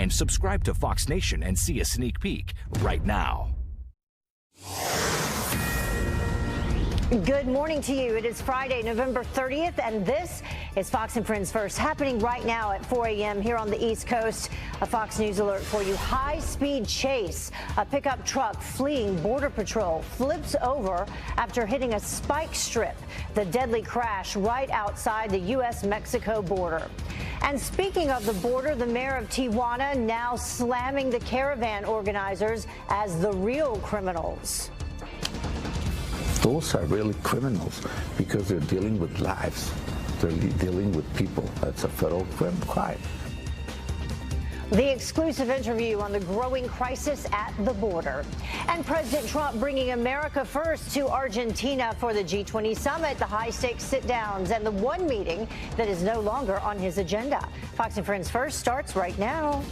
and subscribe to Fox Nation and see a sneak peek right now. Good morning to you. It is Friday, November 30th, and this is Fox and Friends First, happening right now at 4 a.m. here on the East Coast. A Fox News alert for you. High-speed chase. A pickup truck fleeing Border Patrol flips over after hitting a spike strip. The deadly crash right outside the U.S.-Mexico border. And speaking of the border, the mayor of Tijuana now slamming the caravan organizers as the real criminals. Those are really criminals because they're dealing with lives. They're dealing with people. That's a federal crime. The exclusive interview on the growing crisis at the border. And President Trump bringing America first to Argentina for the G20 summit, the high-stakes sit-downs, and the one meeting that is no longer on his agenda. Fox and Friends First starts right now.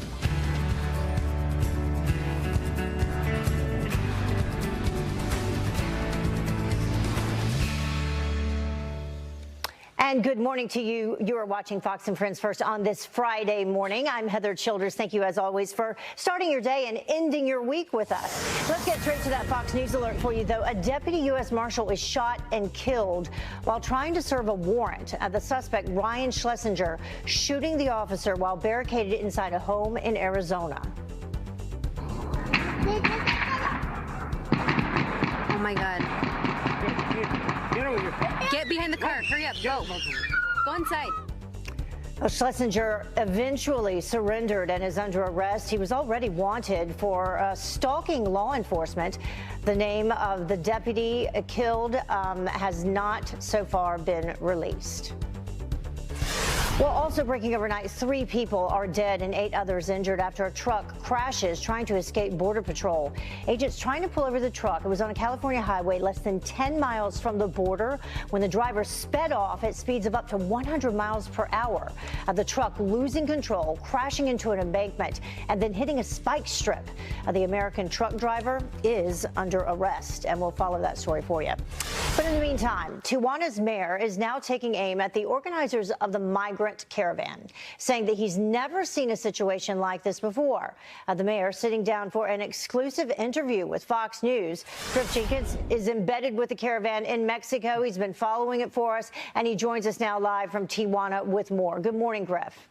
And good morning to you. You are watching Fox and Friends First on this Friday morning. I'm Heather Childers. Thank you, as always, for starting your day and ending your week with us. Let's get straight to that Fox News alert for you, though. A deputy U.S. Marshal is shot and killed while trying to serve a warrant. The suspect, Ryan Schlesinger, shooting the officer while barricaded inside a home in Arizona. Oh, my God. Get behind the car. Hurry up. Go. Go inside. Well, Schlesinger eventually surrendered and is under arrest. He was already wanted for stalking law enforcement. The name of the deputy killed has not so far been released. Well, also breaking overnight, 3 people are dead and 8 others injured after a truck crashes trying to escape Border Patrol. Agents trying to pull over the truck. It was on a California highway less than 10 miles from the border when the driver sped off at speeds of up to 100 miles per hour. The truck losing control, crashing into an embankment, and then hitting a spike strip. The American truck driver is under arrest, and we'll follow that story for you. But in the meantime, Tijuana's mayor is now taking aim at the organizers of the migrant caravan, saying that he's never seen a situation like this before. The mayor sitting down for an exclusive interview with Fox News. Griff Jenkins is embedded with the caravan in Mexico. He's been following it for us, and he joins us now live from Tijuana with more. Good morning, Griff.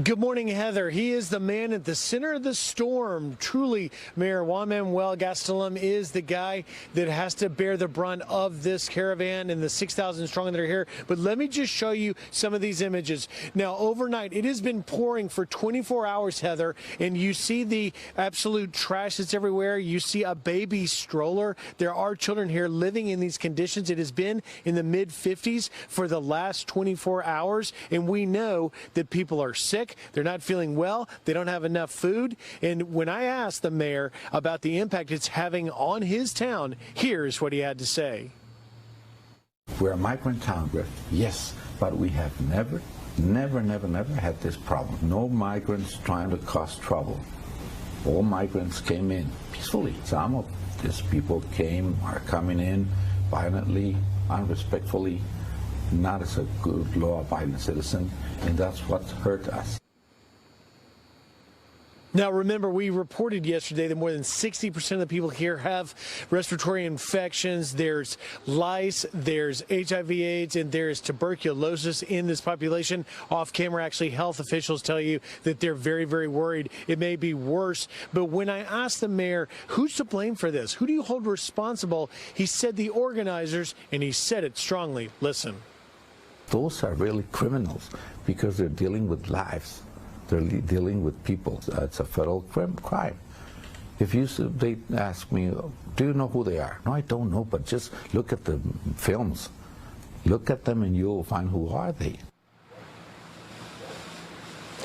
Good morning, Heather. He is the man at the center of the storm. Truly, Mayor Juan Manuel Gastelum is the guy that has to bear the brunt of this caravan and the 6,000 strong that are here. But let me just show you some of these images. Now, overnight, it has been pouring for 24 hours, Heather, and you see the absolute trash that's everywhere. You see a baby stroller. There are children here living in these conditions. It has been in the mid-50s for the last 24 hours, and we know that people are sick. They're not feeling well. They don't have enough food. And when I asked the mayor about the impact it's having on his town, here's what he had to say. We're a migrant town, Griff. Yes, but we have never had this problem. No migrants trying to cause trouble. All migrants came in peacefully. Some of these people are coming in violently, unrespectfully, not as a good law-abiding citizen, and that's what hurt us. Now, remember, we reported yesterday that more than 60% of the people here have respiratory infections. There's lice, there's HIV/AIDS, and there's tuberculosis in this population. Off camera, actually, health officials tell you that they're very, very worried. It may be worse. But when I asked the mayor, who's to blame for this? Who do you hold responsible? He said the organizers, and he said it strongly. Listen. Those are really criminals because they're dealing with lives. They're dealing with people. It's a federal crime. If they ask me, do you know who they are? No, I don't know, but just look at the films. Look at them and you'll find who are they.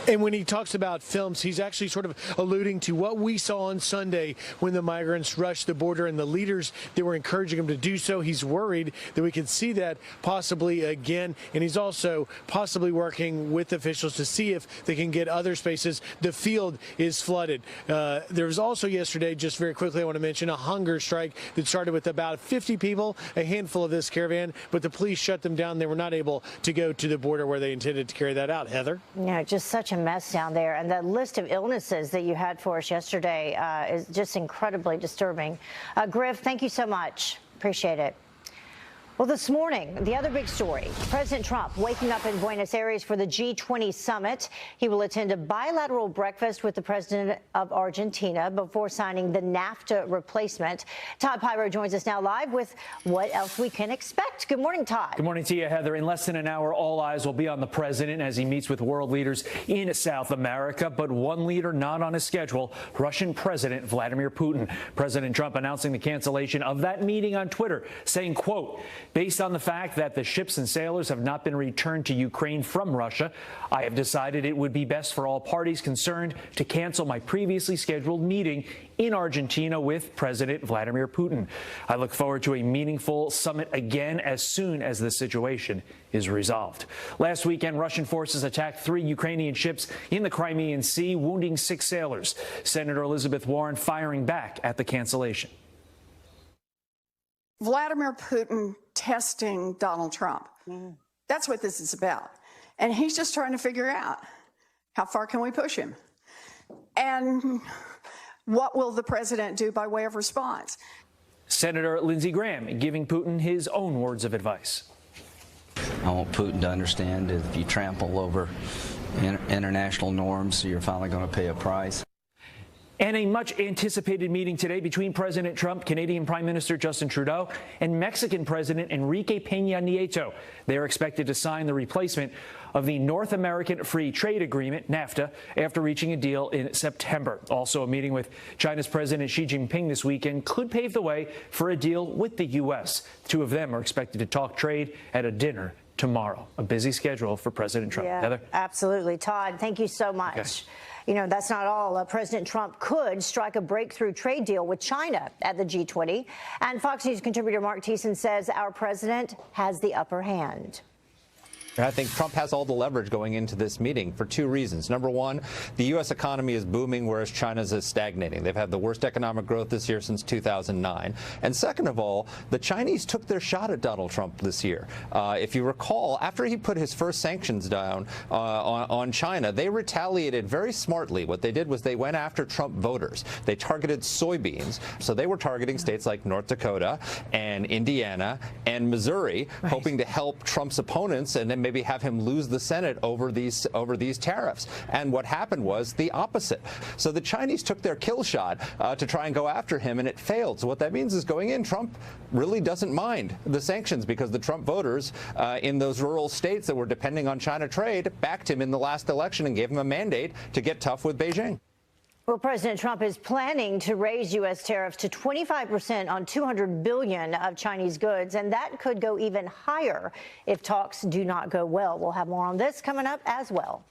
And when he talks about films, he's actually sort of alluding to what we saw on Sunday when the migrants rushed the border and the leaders that were encouraging him to do so. He's worried that we could see that possibly again. And he's also possibly working with officials to see if they can get other spaces. The field is flooded. There was also yesterday, just very quickly, I want to mention a hunger strike that started with about 50 people, a handful of this caravan, but the police shut them down. They were not able to go to the border where they intended to carry that out. Heather? Yeah, just such such a mess down there. And the list of illnesses that you had for us yesterday is just incredibly disturbing. Griff, thank you so much. Appreciate it. Well, this morning, the other big story, President Trump waking up in Buenos Aires for the G20 summit. He will attend a bilateral breakfast with the president of Argentina before signing the NAFTA replacement. Todd Pyro joins us now live with what else we can expect. Good morning, Todd. Good morning to you, Heather. In less than an hour, all eyes will be on the president as he meets with world leaders in South America. But one leader not on his schedule, Russian President Vladimir Putin. President Trump announcing the cancellation of that meeting on Twitter, saying, quote, based on the fact that the ships and sailors have not been returned to Ukraine from Russia, I have decided it would be best for all parties concerned to cancel my previously scheduled meeting in Argentina with President Vladimir Putin. I look forward to a meaningful summit again as soon as the situation is resolved. Last weekend, Russian forces attacked 3 Ukrainian ships in the Crimean Sea, wounding 6 sailors. Senator Elizabeth Warren firing back at the cancellation. Vladimir Putin testing Donald Trump. That's what this is about. And he's just trying to figure out how far can we push him? And what will the president do by way of response? Senator Lindsey Graham giving Putin his own words of advice. I want Putin to understand that if you trample over international norms, you're finally going to pay a price. And a much-anticipated meeting today between President Trump, Canadian Prime Minister Justin Trudeau, and Mexican President Enrique Peña Nieto. They are expected to sign the replacement of the North American Free Trade Agreement, NAFTA, after reaching a deal in September. Also, a meeting with China's President Xi Jinping this weekend could pave the way for a deal with the U.S. The 2 of them are expected to talk trade at a dinner tomorrow. A busy schedule for President Trump. Yeah, Heather? Absolutely. Todd, thank you so much. Okay. You know, that's not all. President Trump could strike a breakthrough trade deal with China at the G20. And Fox News contributor Mark Thiessen says our president has the upper hand. I think Trump has all the leverage going into this meeting for 2 reasons. Number one, the U.S. economy is booming, whereas China's is stagnating. They've had the worst economic growth this year since 2009. And second of all, the Chinese took their shot at Donald Trump this year. If you recall, after he put his first sanctions down on China, they retaliated very smartly. What they did was they went after Trump voters. They targeted soybeans. So they were targeting states like North Dakota and Indiana and Missouri, hoping to help Trump's opponents and then maybe have him lose the Senate over these tariffs. And what happened was the opposite. So the Chinese took their kill shot to try and go after him, and it failed. So what that means is going in, Trump really doesn't mind the sanctions because the Trump voters in those rural states that were depending on China trade backed him in the last election and gave him a mandate to get tough with Beijing. Well, President Trump is planning to raise U.S. tariffs to 25% on $200 billion of Chinese goods, and that could go even higher if talks do not go well. We'll have more on this coming up as well.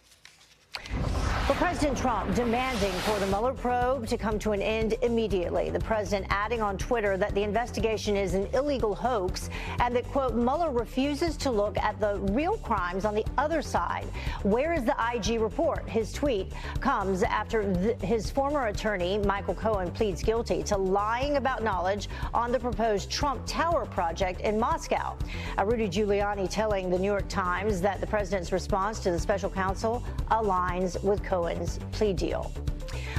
Well, President Trump demanding for the Mueller probe to come to an end immediately. The president adding on Twitter that the investigation is an illegal hoax and that, quote, Mueller refuses to look at the real crimes on the other side. Where is the IG report? His tweet comes after his former attorney, Michael Cohen, pleads guilty to lying about knowledge on the proposed Trump Tower project in Moscow. Rudy Giuliani telling the New York Times that the president's response to the special counsel aligns with Cohen's plea deal.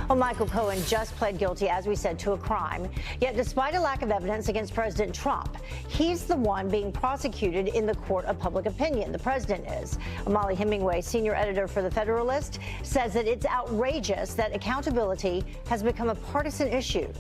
Well, Michael Cohen just pled guilty, as we said, to a crime. Yet despite a lack of evidence against President Trump, he's the one being prosecuted in the court of public opinion. The president is. Molly Hemingway, senior editor for The Federalist, says that it's outrageous that accountability has become a partisan issue.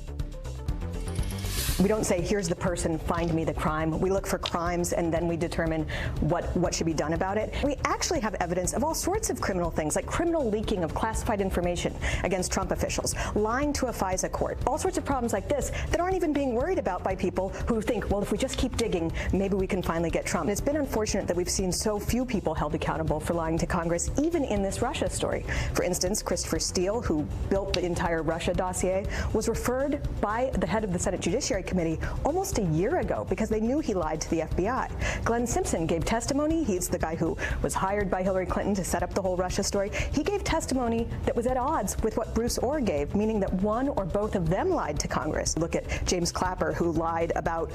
We don't say, here's the person, find me the crime. We look for crimes and then we determine what should be done about it. We actually have evidence of all sorts of criminal things, like criminal leaking of classified information against Trump officials, lying to a FISA court, all sorts of problems like this that aren't even being worried about by people who think, well, if we just keep digging, maybe we can finally get Trump. And it's been unfortunate that we've seen so few people held accountable for lying to Congress, even in this Russia story. For instance, Christopher Steele, who built the entire Russia dossier, was referred by the head of the Senate Judiciary Committee almost a year ago because they knew he lied to the FBI. Glenn Simpson gave testimony. He's the guy who was hired by Hillary Clinton to set up the whole Russia story. He gave testimony that was at odds with what Bruce Ohr gave, meaning that one or both of them lied to Congress. Look at James Clapper, who lied about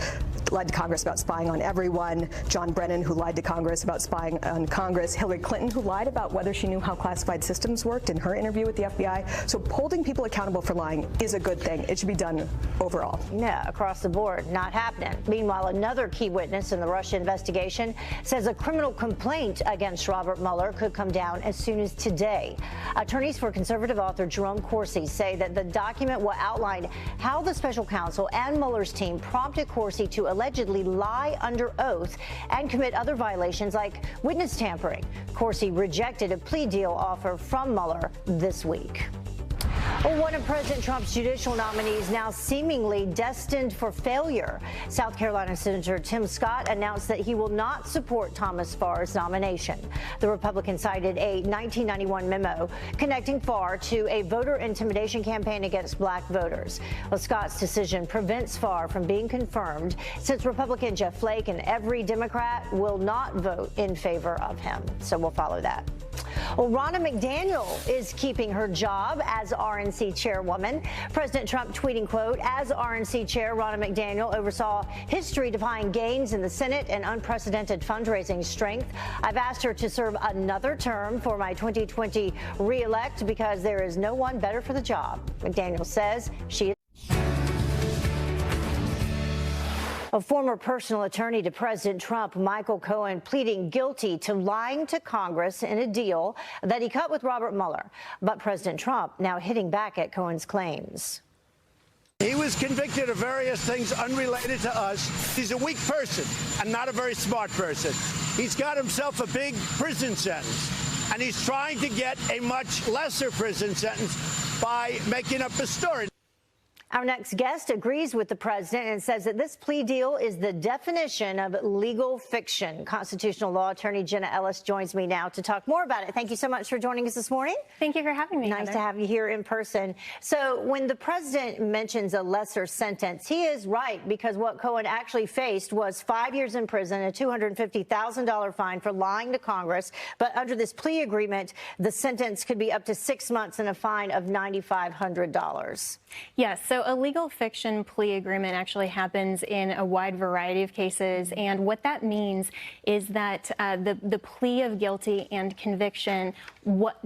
lied to Congress about spying on everyone, John Brennan, who lied to Congress about spying on Congress, Hillary Clinton, who lied about whether she knew how classified systems worked in her interview with the FBI. So holding people accountable for lying is a good thing. It should be done overall. Yeah, across the board, not happening. Meanwhile, another key witness in the Russia investigation says a criminal complaint against Robert Mueller could come down as soon as today. Attorneys for conservative author Jerome Corsi say that the document will outline how the special counsel and Mueller's team prompted Corsi to allegedly lie under oath and commit other violations like witness tampering. Corsi rejected a plea deal offer from Mueller this week. Well, one of President Trump's judicial nominees now seemingly destined for failure. South Carolina Senator Tim Scott announced that he will not support Thomas Farr's nomination. The Republican cited a 1991 memo connecting Farr to a voter intimidation campaign against black voters. Well, Scott's decision prevents Farr from being confirmed since Republican Jeff Flake and every Democrat will not vote in favor of him. So we'll follow that. Well, Ronna McDaniel is keeping her job as RNC chairwoman. President Trump tweeting, quote, as RNC chair, Ronna McDaniel oversaw history-defying gains in the Senate and unprecedented fundraising strength. I've asked her to serve another term for my 2020 re-elect because there is no one better for the job. McDaniel says she is. A former personal attorney to President Trump, Michael Cohen, pleading guilty to lying to Congress in a deal that he cut with Robert Mueller. But President Trump now hitting back at Cohen's claims. He was convicted of various things unrelated to us. He's a weak person and not a very smart person. He's got himself a big prison sentence, and he's trying to get a much lesser prison sentence by making up a story. Our next guest agrees with the president and says that this plea deal is the definition of legal fiction. Constitutional law attorney Jenna Ellis joins me now to talk more about it. Thank you so much for joining us this morning. Thank you for having me. Nice to have you here in person. So when the president mentions a lesser sentence, he is right, because what Cohen actually faced was 5 years in prison, a $250,000 fine for lying to Congress. But under this plea agreement, the sentence could be up to 6 months and a fine of $9,500. Yes. So a legal fiction plea agreement actually happens in a wide variety of cases, and what that means is that the plea of guilty and conviction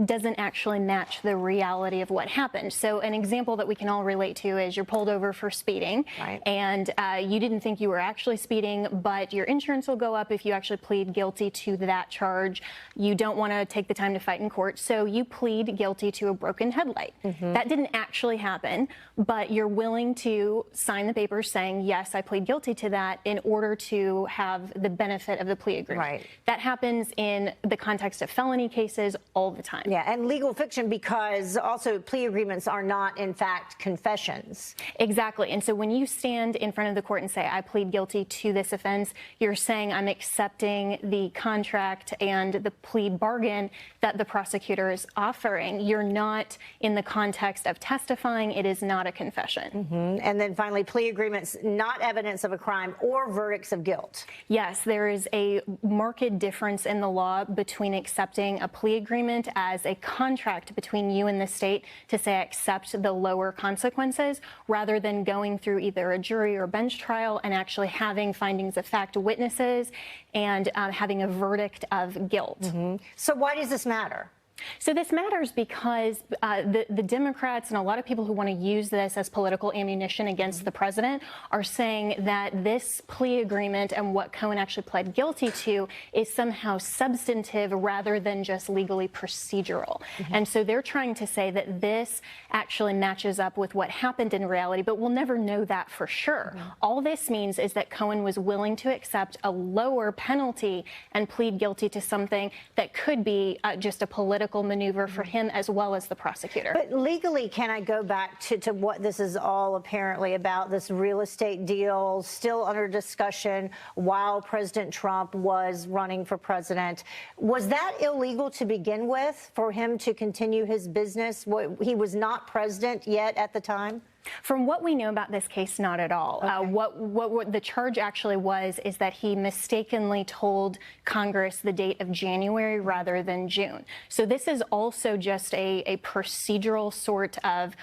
doesn't actually match the reality of what happened. So an example that we can all relate to is you're pulled over for speeding, right, and you didn't think you were actually speeding, but your insurance will go up if you actually plead guilty to that charge. You don't want to take the time to fight in court, so you plead guilty to a broken headlight. That didn't actually happen, but you're willing to sign the papers saying, yes, I plead guilty to that in order to have the benefit of the plea agreement. Right. That happens in the context of felony cases all the time. Yeah, and legal fiction because also plea agreements are not, in fact, confessions. Exactly. And so when you stand in front of the court and say, I plead guilty to this offense, you're saying I'm accepting the contract and the plea bargain that the prosecutor is offering. You're not in the context of testifying. It is not a confession. And then finally, plea agreements, not evidence of a crime or verdicts of guilt. Yes, there is a marked difference in the law between accepting a plea agreement as a contract between you and the state to say I accept the lower consequences, rather than going through either a jury or bench trial and actually having findings of fact witnesses and having a verdict of guilt. So why does this matter? So this matters because the Democrats and a lot of people who want to use this as political ammunition against the president are saying that this plea agreement and what Cohen actually pled guilty to is somehow substantive rather than just legally procedural. And so they're trying to say that this actually matches up with what happened in reality, but we'll never know that for sure. All this means is that Cohen was willing to accept a lower penalty and plead guilty to something that could be just a political maneuver for him as well as the prosecutor. But legally, can I go back to what this is all apparently about, this real estate deal still under discussion while President Trump was running for president? Was that illegal to begin with for him to continue his business? He was not president yet at the time? From what we know about this case, not at all. What the charge actually was is that he mistakenly told Congress the date of January rather than June. So this is also just a procedural sort of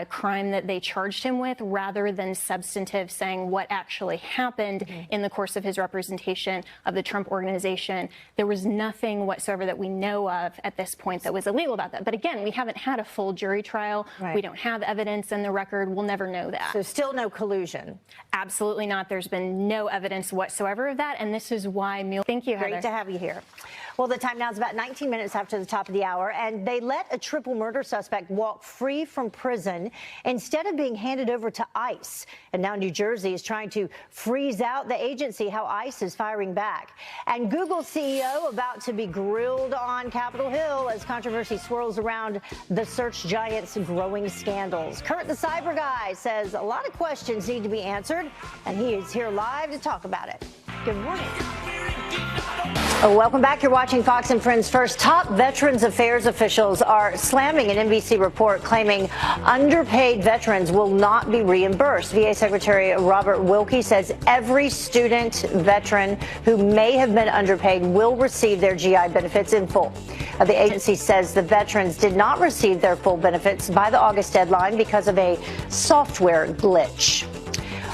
crime that they charged him with, rather than substantive, saying what actually happened in the course of his representation of the Trump organization. There was nothing whatsoever that we know of at this point that was illegal about that. But again, we haven't had a full jury trial. Right. We don't have evidence in the record. We'll never know that. So still no collusion? Absolutely not. There's been no evidence whatsoever of that. And this is why Mueller. Thank you, Heather. Great to have you here. Well, the time now is about 19 minutes after the top of the hour, and they let a triple murder suspect walk free from prison instead of being handed over to ICE. And now New Jersey is trying to freeze out the agency, how ICE is firing back. And Google CEO about to be grilled on Capitol Hill as controversy swirls around the search giant's growing scandals. Kurt, the cyber guy, says a lot of questions need to be answered, and he is here live to talk about it. Good morning. Welcome back. You're watching Fox and Friends First. Top Veterans Affairs officials are slamming an NBC report claiming underpaid veterans will not be reimbursed. VA Secretary Robert Wilkie says every student veteran who may have been underpaid will receive their GI benefits in full. The agency says the veterans did not receive their full benefits by the August deadline because of a software glitch.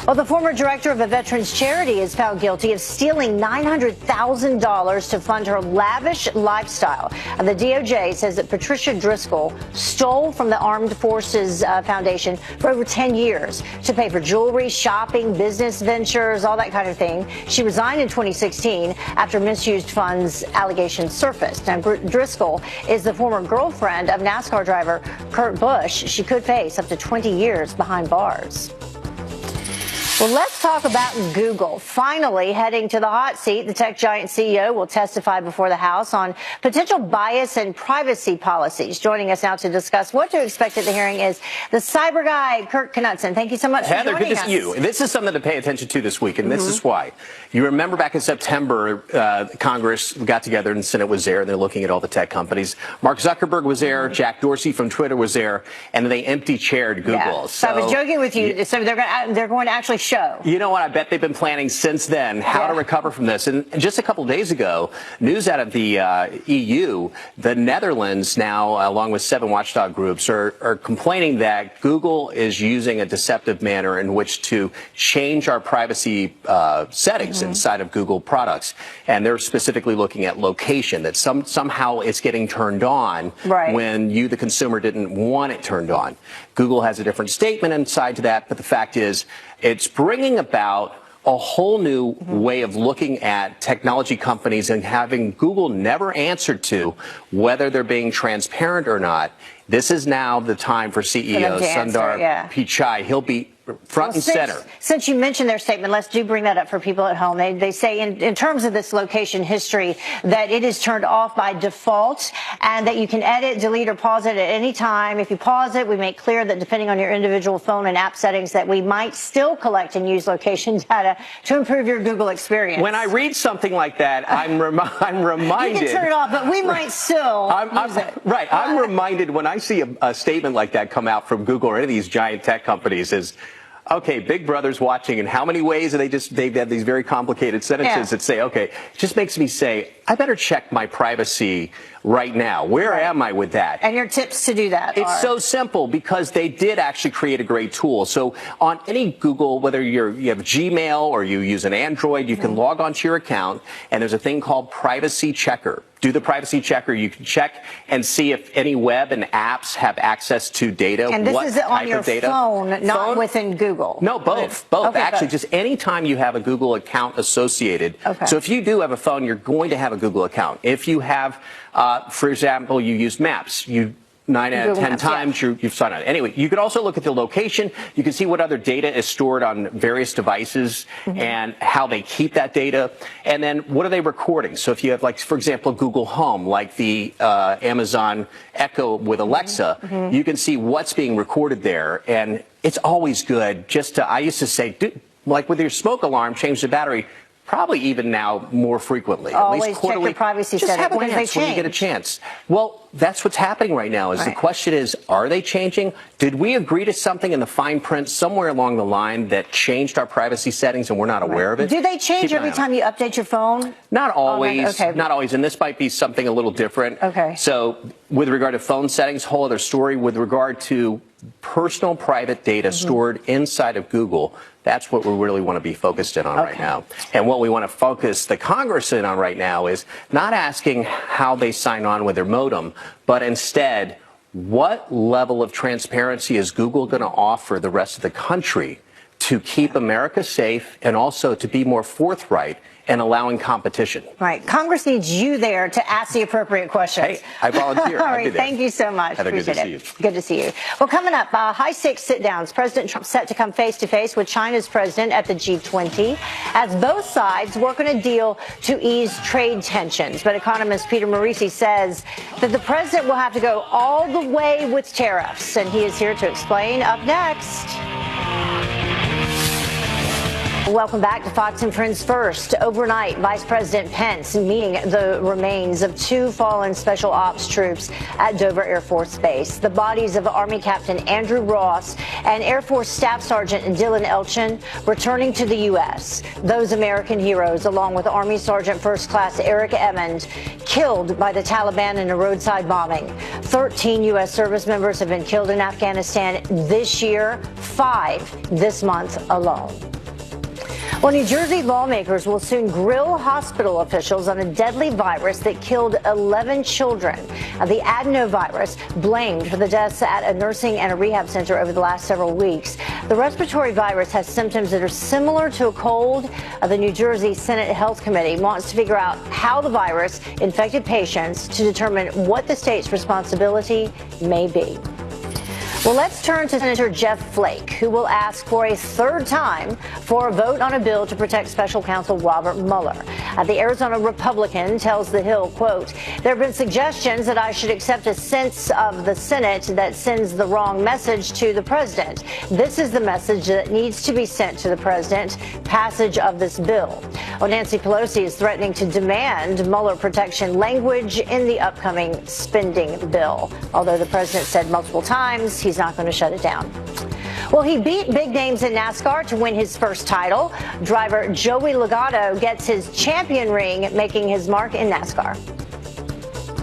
Well, the former director of a veterans charity is found guilty of stealing $900,000 to fund her lavish lifestyle. And the DOJ says that Patricia Driscoll stole from the Armed Forces Foundation for over 10 years to pay for jewelry, shopping, business ventures, all that kind of thing. She resigned in 2016 after misused funds allegations surfaced. Now, Driscoll is the former girlfriend of NASCAR driver Kurt Busch. She could face up to 20 years behind bars. Well, let's talk about Google. Finally heading to the hot seat, the tech giant CEO will testify before the House on potential bias and privacy policies. Joining us now to discuss what to expect at the hearing is the cyber guy, Kirk Knudsen. Thank you so much for joining us. Heather, good to see you. This is something to pay attention to this week, and this is why. You remember back in September, Congress got together and the Senate was there, and they're looking at all the tech companies. Mark Zuckerberg was there, Jack Dorsey from Twitter was there, and they empty-chaired Google. Yeah. So I was joking with you. So they're going to actually show. You know what? I bet they've been planning since then how to recover from this. And just a couple of days ago, news out of the EU, the Netherlands now, along with 7 watchdog groups, are complaining that Google is using a deceptive manner in which to change our privacy settings inside of Google products. And they're specifically looking at location, that somehow it's getting turned on when you, the consumer, didn't want it turned on. Google has a different statement inside to that, but the fact is it's bringing about a whole new way of looking at technology companies and having Google never answered to whether they're being transparent or not. This is now the time for CEO Sundar Pichai. He'll be front and center. Since you mentioned their statement, let's bring that up for people at home. They say in terms of this location history that it is turned off by default and that you can edit, delete, or pause it at any time. If you pause it, we make clear that depending on your individual phone and app settings that we might still collect and use location data to improve your Google experience. When I read something like that, I'm reminded. You can turn it off, but we might still use it. Right. I'm reminded when I see a statement like that come out from Google or any of these giant tech companies is, okay, Big Brother's watching, and how many ways are they've had these very complicated sentences that say, okay, it just makes me say, I better check my privacy right now. Where am I with that? And your tips to do that It's so simple because they did actually create a great tool. So on any Google, whether you have Gmail or you use an Android, you can log onto your account, and there's a thing called Privacy Checker. Do the Privacy Checker. You can check and see if any web and apps have access to data. And this is on your phone, not within Google. No, both. Actually, just any time you have a Google account associated. So if you do have a phone, you're going to have a Google account. If you have, for example, you use Maps, 9 out of 10 times you've signed on. Anyway, you could also look at the location. You can see what other data is stored on various devices and how they keep that data. And then what are they recording? So if you have, like, for example, Google Home, like the Amazon Echo with Alexa, you can see what's being recorded there. And it's always good just to, I used to say, like with your smoke alarm, change the battery. Probably even now more frequently. Always at least quarterly. Check your privacy just settings. have a When glance they when you get a chance. Well, that's what's happening right now. The question is, are they changing? Did we agree to something in the fine print somewhere along the line that changed our privacy settings and we're not aware of it? Do they change every time you update your phone? Not always. Okay. Not always. And this might be something a little different. Okay. So with regard to phone settings, whole other story. With regard to personal private data stored inside of Google, that's what we really want to be focused in on right now. And what we want to focus the Congress in on right now is not asking how they sign on with their modem, but instead, what level of transparency is Google going to offer the rest of the country to keep America safe and also to be more forthright and allowing competition. Right. Congress needs you there to ask the appropriate questions. Hey, I volunteer. All right. Thank you so much. Heather, Appreciate good to see you. Good to see you. Well, coming up, high-stakes sit-downs. President Trump set to come face-to-face with China's president at the G20 as both sides work on a deal to ease trade tensions. But economist Peter Morici says that the president will have to go all the way with tariffs, and he is here to explain up next. Welcome back to Fox and Friends First. Overnight, Vice President Pence meeting the remains of 2 fallen Special Ops troops at Dover Air Force Base. The bodies of Army Captain Andrew Ross and Air Force Staff Sergeant Dylan Elchin returning to the U.S. Those American heroes, along with Army Sergeant First Class Eric Emmond, killed by the Taliban in a roadside bombing. 13 U.S. service members have been killed in Afghanistan this year, 5 this month alone. Well, New Jersey lawmakers will soon grill hospital officials on a deadly virus that killed 11 children. The adenovirus, blamed for the deaths at a nursing and a rehab center over the last several weeks. The respiratory virus has symptoms that are similar to a cold. The New Jersey Senate Health Committee wants to figure out how the virus infected patients to determine what the state's responsibility may be. Well, let's turn to Senator Jeff Flake, who will ask for a third time for a vote on a bill to protect special counsel Robert Mueller. The Arizona Republican tells The Hill, quote, there have been suggestions that I should accept a sense of the Senate that sends the wrong message to the president. This is the message that needs to be sent to the president, passage of this bill. Well, Nancy Pelosi is threatening to demand Mueller protection language in the upcoming spending bill, although the president said multiple times he's not going to shut it down. Well, he beat big names in NASCAR to win his first title. Driver Joey Logano gets his champion ring, making his mark in NASCAR.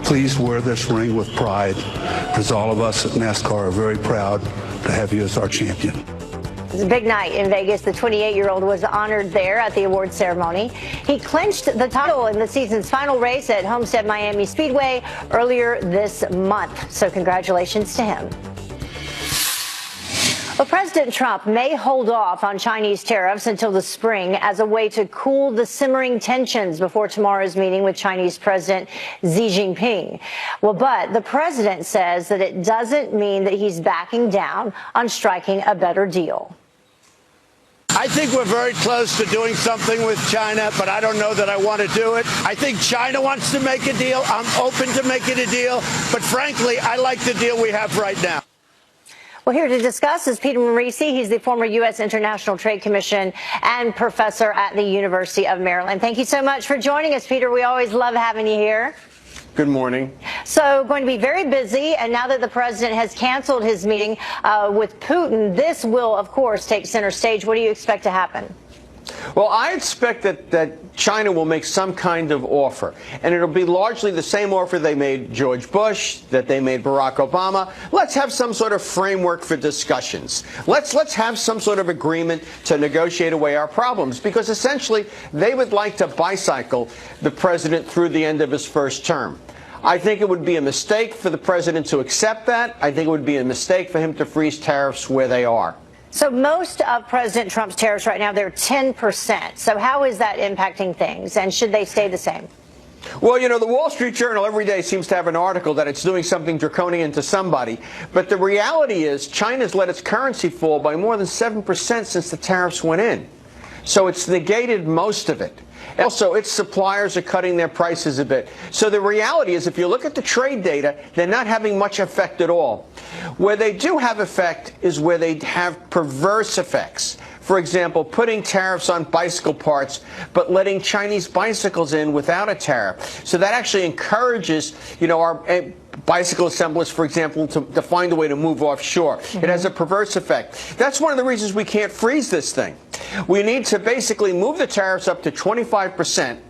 Please wear this ring with pride, because all of us at NASCAR are very proud to have you as our champion. It was a big night in Vegas. The 28-year-old was honored there at the awards ceremony. He clinched the title in the season's final race at Homestead Miami Speedway earlier this month. So congratulations to him. Well, President Trump may hold off on Chinese tariffs until the spring as a way to cool the simmering tensions before tomorrow's meeting with Chinese President Xi Jinping. Well, but the president says that it doesn't mean that he's backing down on striking a better deal. I think we're very close to doing something with China, but I don't know that I want to do it. I think China wants to make a deal. I'm open to making a deal. But frankly, I like the deal we have right now. Well, here to discuss is Peter Morici. He's the former U.S. International Trade Commission and professor at the University of Maryland. Thank you so much for joining us, Peter. We always love having you here. Good morning. So going to be very busy, and now that the president has canceled his meeting with Putin, this will, of course, take center stage. What do you expect to happen? Well, I expect that China will make some kind of offer, and it'll be largely the same offer they made George Bush, that they made Barack Obama. Let's have some sort of framework for discussions. Let's have some sort of agreement to negotiate away our problems, because essentially they would like to bicycle the president through the end of his first term. I think it would be a mistake for the president to accept that. I think it would be a mistake for him to freeze tariffs where they are. So most of President Trump's tariffs right now, they're 10%. So how is that impacting things, and should they stay the same? Well, you know, the Wall Street Journal every day seems to have an article that it's doing something draconian to somebody. But the reality is China's let its currency fall by more than 7% since the tariffs went in. So it's negated most of it. Also, its suppliers are cutting their prices a bit. So the reality is, if you look at the trade data, they're not having much effect at all. Where they do have effect is where they have perverse effects. For example, putting tariffs on bicycle parts, but letting Chinese bicycles in without a tariff. So that actually encourages, you know, our bicycle assemblers, for example, to find a way to move offshore. It has a perverse effect. That's one of the reasons we can't freeze this thing. We need to basically move the tariffs up to 25%.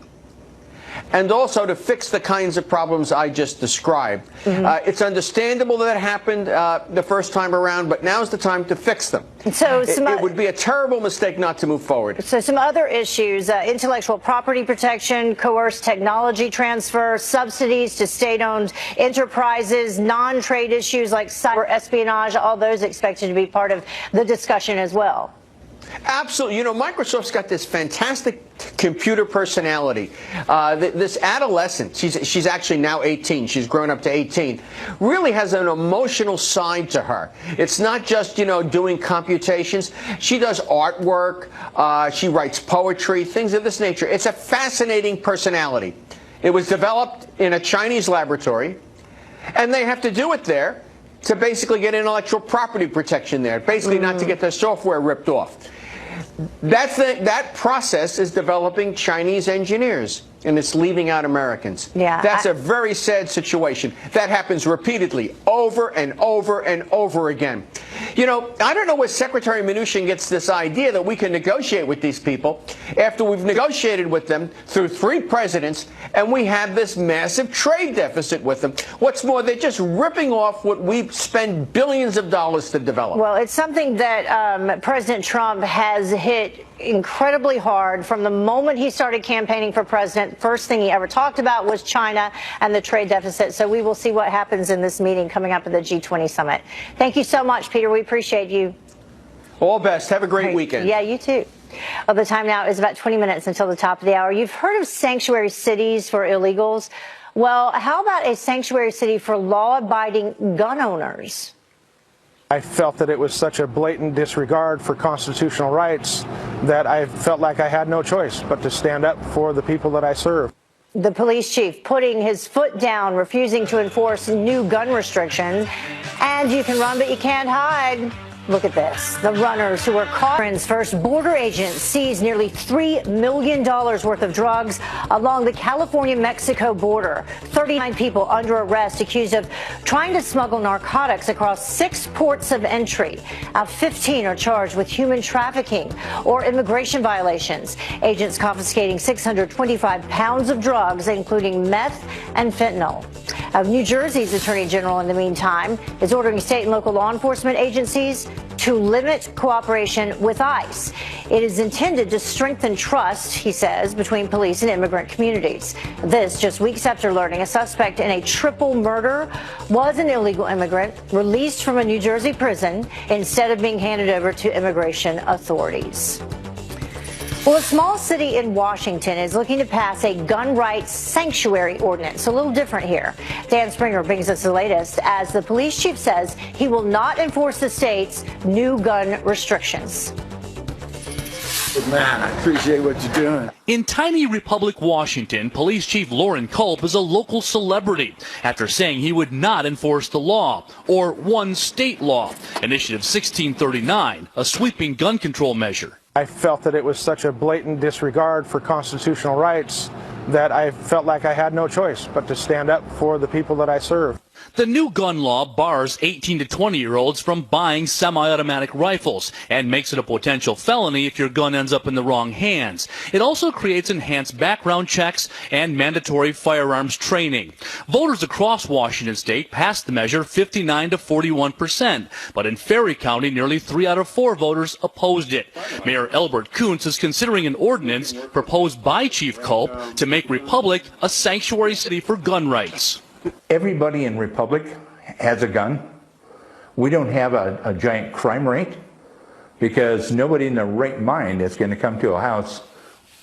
And also to fix the kinds of problems I just described. It's understandable that it happened the first time around, but now's the time to fix them. So it would be a terrible mistake not to move forward. So some other issues, intellectual property protection, coerced technology transfer, subsidies to state-owned enterprises, non-trade issues like cyber espionage, all those expected to be part of the discussion as well. Absolutely. You know, Microsoft's got this fantastic computer personality. This adolescent, she's actually now 18, she's grown up to 18, really has an emotional side to her. It's not just, you know, doing computations. She does artwork, she writes poetry, things of this nature. It's a fascinating personality. It was developed in a Chinese laboratory, and they have to do it there to basically get intellectual property protection there, basically not to get their software ripped off. That process is developing Chinese engineers, and it's leaving out Americans. Yeah, that's a very sad situation. That happens repeatedly, over and over and over again. You know, I don't know where Secretary Mnuchin gets this idea that we can negotiate with these people after we've negotiated with them through 3 presidents, and we have this massive trade deficit with them. What's more, they're just ripping off what we spend billions of dollars to develop. Well, it's something that President Trump has hit incredibly hard from the moment he started campaigning for president. First thing he ever talked about was China and the trade deficit. So we will see what happens in this meeting coming up at the G20 summit. Thank you so much, Peter. We appreciate you. All best. Have a great weekend. Yeah, you too. Well, the time now is about 20 minutes until the top of the hour. You've heard of sanctuary cities for illegals. Well, how about a sanctuary city for law-abiding gun owners? I felt that it was such a blatant disregard for constitutional rights that I felt like I had no choice but to stand up for the people that I serve. The police chief putting his foot down, refusing to enforce new gun restrictions. And you can run, but you can't hide. Look at this. The runners who were caught. First, border agents seized nearly $3 million worth of drugs along the California-Mexico border. 39 people under arrest accused of trying to smuggle narcotics across 6 ports of entry. 15 are charged with human trafficking or immigration violations. Agents confiscating 625 pounds of drugs, including meth and fentanyl. New Jersey's Attorney General, in the meantime, is ordering state and local law enforcement agencies to limit cooperation with ICE. It is intended to strengthen trust, he says, between police and immigrant communities. This just weeks after learning a suspect in a triple murder was an illegal immigrant released from a New Jersey prison instead of being handed over to immigration authorities. Well, a small city in Washington is looking to pass a gun rights sanctuary ordinance. A little different here. Dan Springer brings us the latest as the police chief says he will not enforce the state's new gun restrictions. Man, I appreciate what you're doing. In tiny Republic, Washington, Police Chief Loren Culp is a local celebrity after saying he would not enforce the law, or one state law, Initiative 1639, a sweeping gun control measure. I felt that it was such a blatant disregard for constitutional rights that I felt like I had no choice but to stand up for the people that I serve. The new gun law bars 18 to 20-year-olds from buying semi-automatic rifles and makes it a potential felony if your gun ends up in the wrong hands. It also creates enhanced background checks and mandatory firearms training. Voters across Washington state passed the measure 59 to 41%, but in Ferry County, nearly 3 out of 4 voters opposed it. Mayor Elbert Koontz is considering an ordinance proposed by Chief Culp to make Republic a sanctuary city for gun rights. Everybody in Republic has a gun. We don't have a giant crime rate because nobody in their right mind is going to come to a house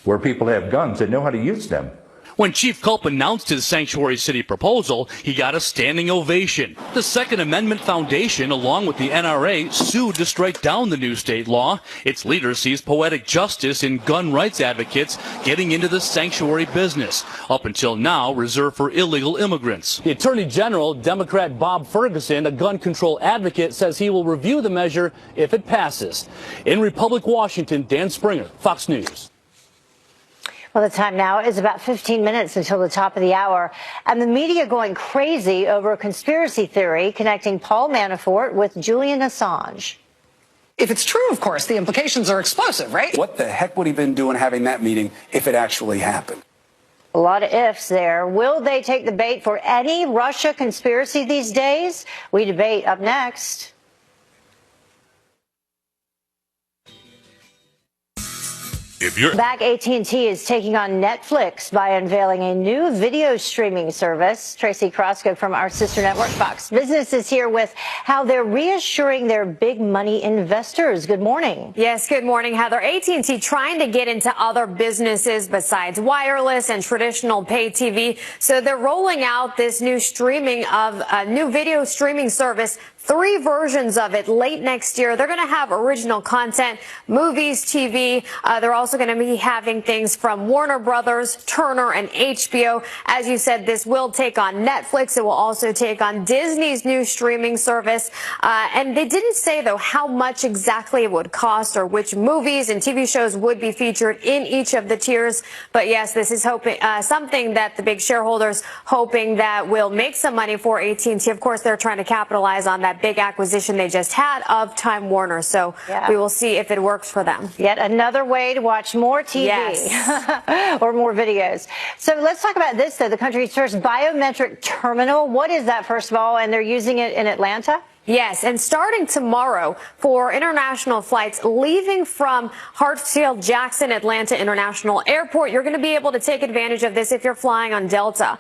where people have guns and know how to use them. When Chief Culp announced his sanctuary city proposal, he got a standing ovation. The Second Amendment Foundation, along with the NRA, sued to strike down the new state law. Its leader sees poetic justice in gun rights advocates getting into the sanctuary business, up until now reserved for illegal immigrants. The Attorney General, Democrat Bob Ferguson, a gun control advocate, says he will review the measure if it passes. In Republic, Washington, Dan Springer, Fox News. Well, the time now is about 15 minutes until the top of the hour, and the media going crazy over a conspiracy theory connecting Paul Manafort with Julian Assange. If it's true, of course, the implications are explosive, right? What the heck would he been doing having that meeting if it actually happened? A lot of ifs there. Will they take the bait for any Russia conspiracy these days? We debate up next. If you're back, AT&T is taking on Netflix by unveiling a new video streaming service. Tracy Krosko from our sister network, Fox Business, is here with how they're reassuring their big money investors. Good morning. Yes, good morning, Heather. AT&T trying to get into other businesses besides wireless and traditional pay TV. So they're rolling out this new new video streaming service. 3 versions of it late next year. They're going to have original content, movies, TV. They're also going to be having things from Warner Brothers, Turner, and HBO. As you said, this will take on Netflix. It will also take on Disney's new streaming service. And they didn't say, though, how much exactly it would cost or which movies and TV shows would be featured in each of the tiers. But yes, this is something that the big shareholders hoping that will make some money for AT&T. Of course, they're trying to capitalize on that big acquisition they just had of Time Warner. So we will see if it works for them. Yet another way to watch more TV or more videos. So let's talk about this, though. The country's first biometric terminal. What is that, first of all? And they're using it in Atlanta? Yes, and starting tomorrow for international flights leaving from Hartsfield-Jackson Atlanta International Airport, you're going to be able to take advantage of this if you're flying on Delta.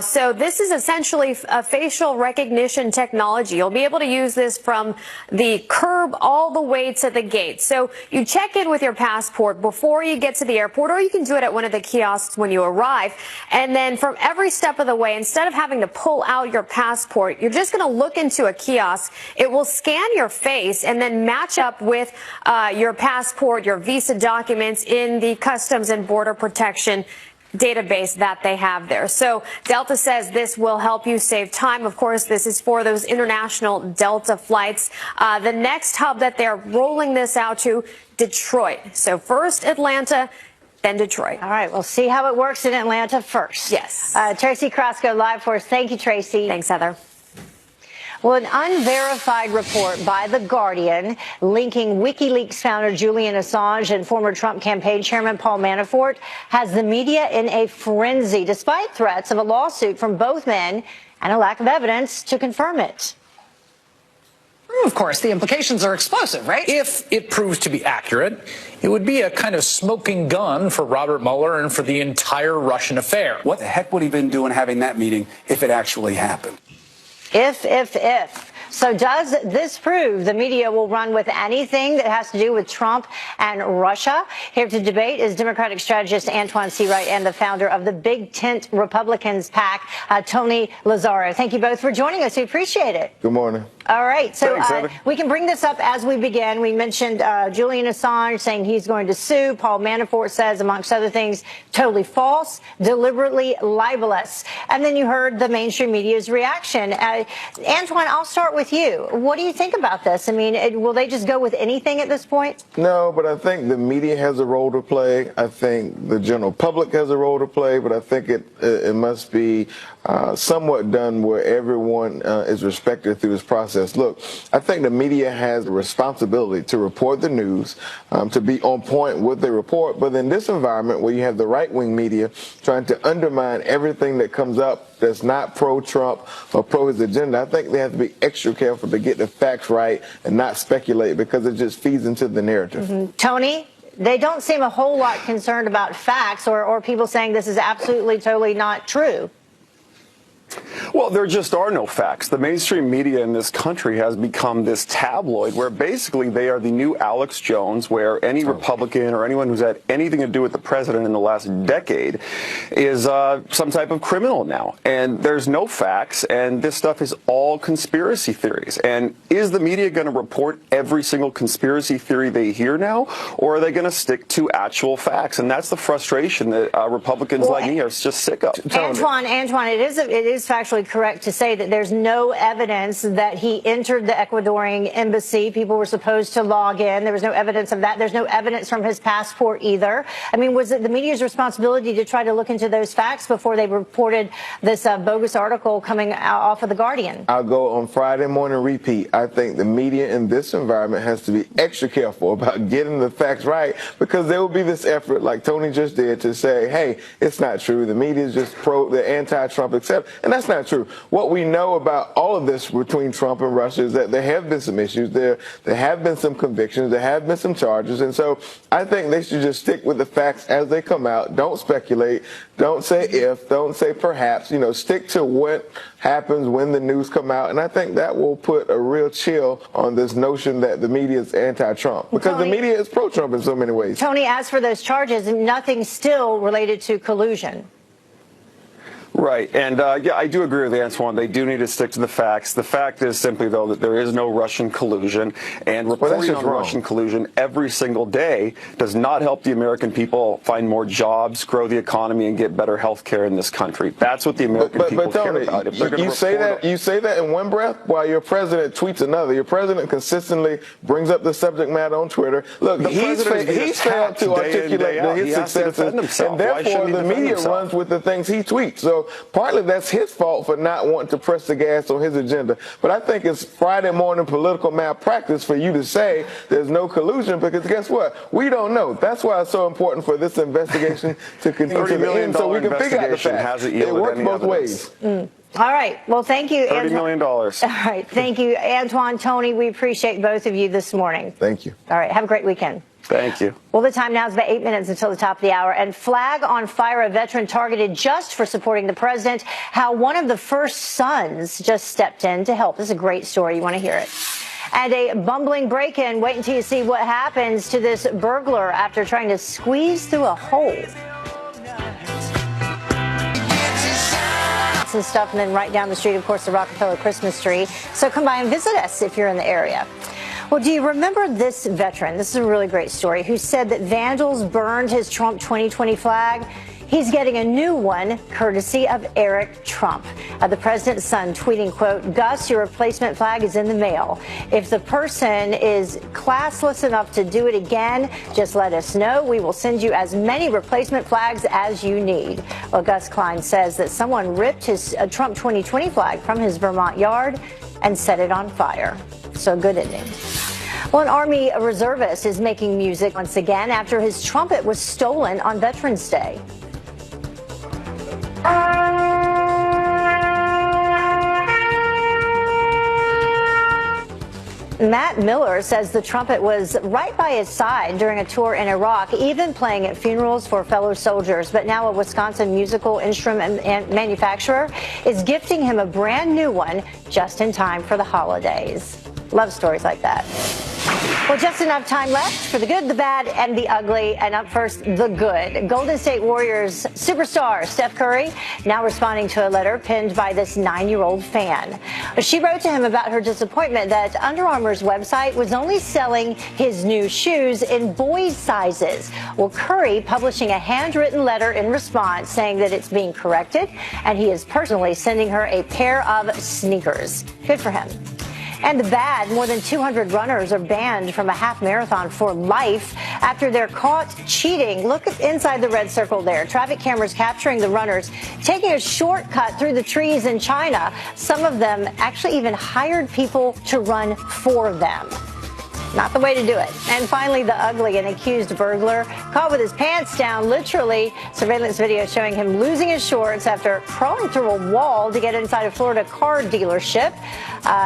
So this is essentially a facial recognition technology. You'll be able to use this from the curb all the way to the gate. So you check in with your passport before you get to the airport, or you can do it at one of the kiosks when you arrive. And then from every step of the way, instead of having to pull out your passport, you're just going to look into a kiosk. It will scan your face and then match up with your passport, your visa documents in the Customs and Border Protection database that they have there. So Delta says this will help you save time. Of course, this is for those international Delta flights. The next hub that they're rolling this out to, Detroit. So first Atlanta, then Detroit. All right, we'll see how it works in Atlanta first. Yes. Tracy Krosko live for us. Thank you, Tracy. Thanks, Heather. Well, an unverified report by The Guardian linking WikiLeaks founder Julian Assange and former Trump campaign chairman Paul Manafort has the media in a frenzy, despite threats of a lawsuit from both men and a lack of evidence to confirm it. Of course, the implications are explosive, right? If it proves to be accurate, it would be a kind of smoking gun for Robert Mueller and for the entire Russian affair. What the heck would he been doing having that meeting if it actually happened? If. So does this prove the media will run with anything that has to do with Trump and Russia? Here to debate is Democratic strategist Antoine Seawright and the founder of the Big Tent Republicans PAC, Tony Lazzaro. Thank you both for joining us. We appreciate it. Good morning. All right. So Thanks, we can bring this up as we begin. We mentioned Julian Assange saying he's going to sue. Paul Manafort says, amongst other things, totally false, deliberately libelous. And then you heard the mainstream media's reaction. Antoine, I'll start with you. What do you think about this? I mean, will they just go with anything at this point? No, but I think the media has a role to play. I think the general public has a role to play, but I think it must be somewhat done where everyone is respected through this process. Look, I think the media has a responsibility to report the news, to be on point with the report. But in this environment where you have the right-wing media trying to undermine everything that comes up that's not pro-Trump or pro his agenda, I think they have to be extra careful to get the facts right and not speculate, because it just feeds into the narrative. Mm-hmm. Tony? They don't seem a whole lot concerned about facts or people saying this is absolutely, totally not true. Well, there just are no facts. The mainstream media in this country has become this tabloid where basically they are the new Alex Jones, where any Republican or anyone who's had anything to do with the president in the last decade is some type of criminal now. And there's no facts, and this stuff is all conspiracy theories. And is the media going to report every single conspiracy theory they hear now, or are they going to stick to actual facts? And that's the frustration that Republicans like me are just sick of. Antoine, it is is factually correct to say that there's no evidence that he entered the Ecuadorian embassy. People were supposed to log in. There was no evidence of that. There's no evidence from his passport either. I mean, was it the media's responsibility to try to look into those facts before they reported this bogus article coming off of The Guardian? I'll go on Friday morning repeat. I think the media in this environment has to be extra careful about getting the facts right, because there will be this effort, like Tony just did, to say, hey, it's not true. The media is just the anti-Trump, etc. And that's not true. What we know about all of this between Trump and Russia is that there have been some issues. There have been some convictions. There have been some charges. And so I think they should just stick with the facts as they come out. Don't speculate. Don't say if. Don't say perhaps. You know, stick to what happens when the news come out. And I think that will put a real chill on this notion that the media is anti-Trump, because the media is pro-Trump in so many ways. Tony, as for those charges, nothing still related to collusion. Right. And yeah, I do agree with Antoine. They do need to stick to the facts. The fact is simply, though, that there is no Russian collusion, and reporting on Russian collusion every single day does not help the American people find more jobs, grow the economy, and get better health care in this country. That's what the American people care about. If they're you say that in one breath while your president tweets another. Your president consistently brings up the subject matter on Twitter. Look, he's failed to articulate his successes, and therefore the media runs with the things he tweets. So partly that's his fault for not wanting to press the gas on his agenda. But I think it's Friday morning political malpractice for you to say there's no collusion, because guess what? We don't know. That's why it's so important for this investigation to continue to the end, so we can figure out the facts. It works both ways. All right. Well, thank you. $30 million. All right. Thank you, Antoine, Tony. We appreciate both of you this morning. Thank you. All right. Have a great weekend. Thank you. Well, the time now is about 8 minutes until the top of the hour. And flag on fire, a veteran targeted just for supporting the president. How one of the first sons just stepped in to help. This is a great story. You want to hear it. And a bumbling break-in. Wait until you see what happens to this burglar after trying to squeeze through a hole. And stuff, and then right down the street, of course, the Rockefeller Christmas tree. So come by and visit us if you're in the area. Well, do you remember this veteran? This is a really great story, who said that vandals burned his Trump 2020 flag. He's getting a new one, courtesy of Eric Trump. The president's son tweeting, quote, Gus, your replacement flag is in the mail. If the person is classless enough to do it again, just let us know. We will send you as many replacement flags as you need. Well, Gus Klein says that someone ripped his Trump 2020 flag from his Vermont yard and set it on fire. So good ending. Well, an Army reservist is making music once again after his trumpet was stolen on Veterans Day. Matt Miller says the trumpet was right by his side during a tour in Iraq, even playing at funerals for fellow soldiers. But now a Wisconsin musical instrument manufacturer is gifting him a brand new one just in time for the holidays. Love stories like that. Well, just enough time left for the good, the bad, and the ugly. And up first, the good. Golden State Warriors superstar Steph Curry now responding to a letter penned by this 9-year-old fan. She wrote to him about her disappointment that Under Armour's website was only selling his new shoes in boys' sizes. Well, Curry publishing a handwritten letter in response saying that it's being corrected, and he is personally sending her a pair of sneakers. Good for him. And the bad, more than 200 runners are banned from a half marathon for life after they're caught cheating. Look inside the red circle there. Traffic cameras capturing the runners taking a shortcut through the trees in China. Some of them actually even hired people to run for them. Not the way to do it. And finally, the ugly, an accused burglar caught with his pants down, literally. Surveillance video showing him losing his shorts after crawling through a wall to get inside a Florida car dealership.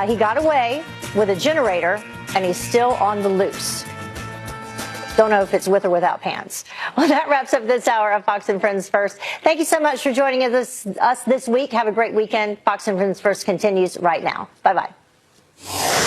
He got away with a generator, and he's still on the loose. Don't know if it's with or without pants. Well, that wraps up this hour of Fox & Friends First. Thank you so much for joining us this week. Have a great weekend. Fox & Friends First continues right now. Bye-bye.